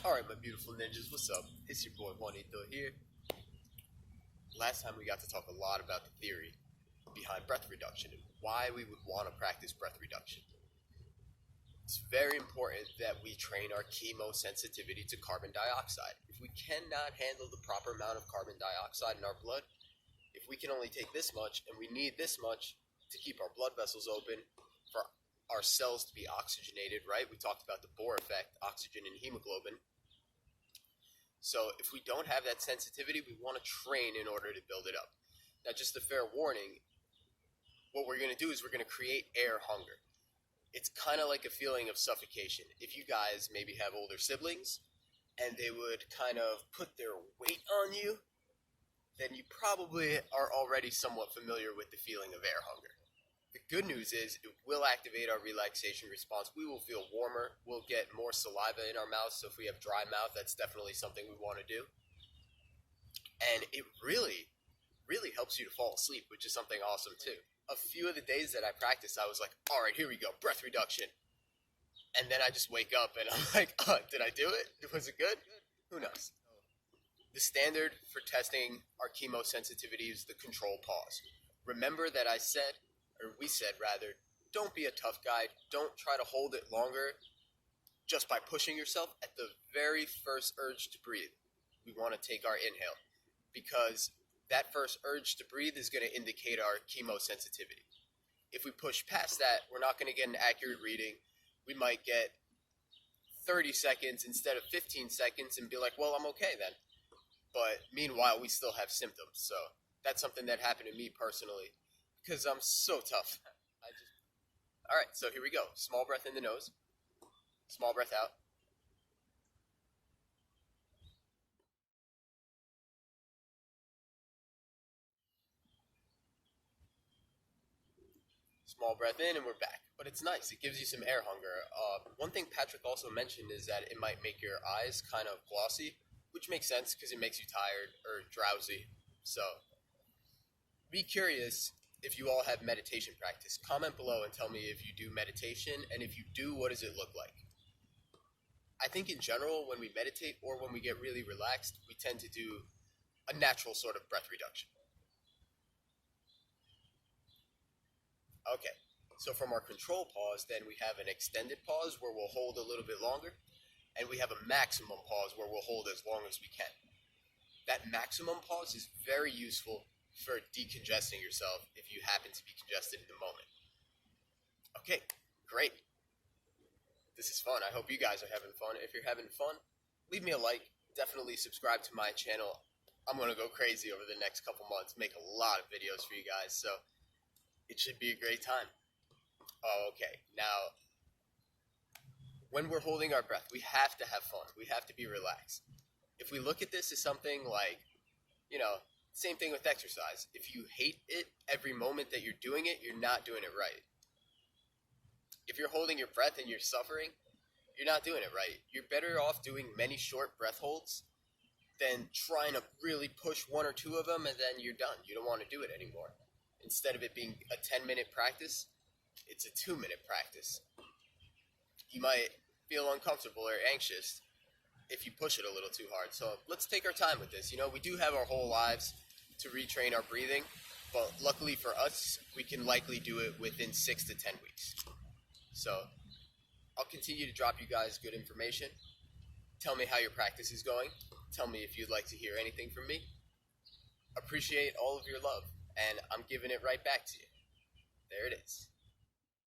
Alright, my beautiful ninjas, what's up? It's your boy Juanito here. Last time we got to talk a lot about the theory behind breath reduction and why we would want to practice breath reduction. It's very important that we train our chemosensitivity to carbon dioxide. If we cannot handle the proper amount of carbon dioxide in our blood, if we can only take this much and we need this much to keep our blood vessels open for our cells to be oxygenated, right? We talked about the Bohr effect, oxygen and hemoglobin. So if we don't have that sensitivity, we want to train in order to build it up. Now, just a fair warning, what we're going to do is we're going to create air hunger. It's kind of like a feeling of suffocation. If you guys maybe have older siblings and they would kind of put their weight on you, then you probably are already somewhat familiar with the feeling of air hunger. The good news is it will activate our relaxation response. We will feel warmer. We'll get more saliva in our mouth. So if we have dry mouth, that's definitely something we want to do. And it really, really helps you to fall asleep, which is something awesome too. A few of the days that I practiced, I was like, all right, here we go, breath reduction. And then I just wake up and I'm like, did I do it? Was it good? Who knows? The standard for testing our chemosensitivity is the control pause. Remember that we said, don't be a tough guy. Don't try to hold it longer just by pushing yourself. At the very first urge to breathe, we want to take our inhale because that first urge to breathe is going to indicate our chemosensitivity. If we push past that, we're not going to get an accurate reading. We might get 30 seconds instead of 15 seconds and be like, well, I'm okay then. But meanwhile, we still have symptoms. So that's something that happened to me personally. Because I'm so tough. Alright, so here we go. Small breath in the nose. Small breath out. Small breath in and we're back. But it's nice. It gives you some air hunger. One thing Patrick also mentioned is that it might make your eyes kind of glossy, which makes sense because it makes you tired or drowsy. So be curious. If you all have meditation practice, comment below and tell me if you do meditation, and if you do, what does it look like? I think in general, when we meditate or when we get really relaxed, we tend to do a natural sort of breath reduction. Okay, so from our control pause, then we have an extended pause where we'll hold a little bit longer, and we have a maximum pause where we'll hold as long as we can. That maximum pause is very useful for decongesting yourself if you happen to be congested in the moment. Okay, great. This is fun. I hope you guys are having fun. If you're having fun, leave me a like. Definitely subscribe to my channel. I'm going to go crazy over the next couple months, make a lot of videos for you guys, so it should be a great time. Okay, now, when we're holding our breath, we have to have fun. We have to be relaxed. If we look at this as something like, same thing with exercise. If you hate it every moment that you're doing it, you're not doing it right. If you're holding your breath and you're suffering, you're not doing it right. You're better off doing many short breath holds than trying to really push one or two of them and then you're done. You don't want to do it anymore. Instead of it being a 10-minute practice, it's a 2-minute practice. You might feel uncomfortable or anxious if you push it a little too hard. So let's take our time with this. We do have our whole lives to retrain our breathing, but luckily for us, we can likely do it within 6 to 10 weeks. So I'll continue to drop you guys good information. Tell me how your practice is going. Tell me if you'd like to hear anything from me. Appreciate all of your love, and I'm giving it right back to you. There it is.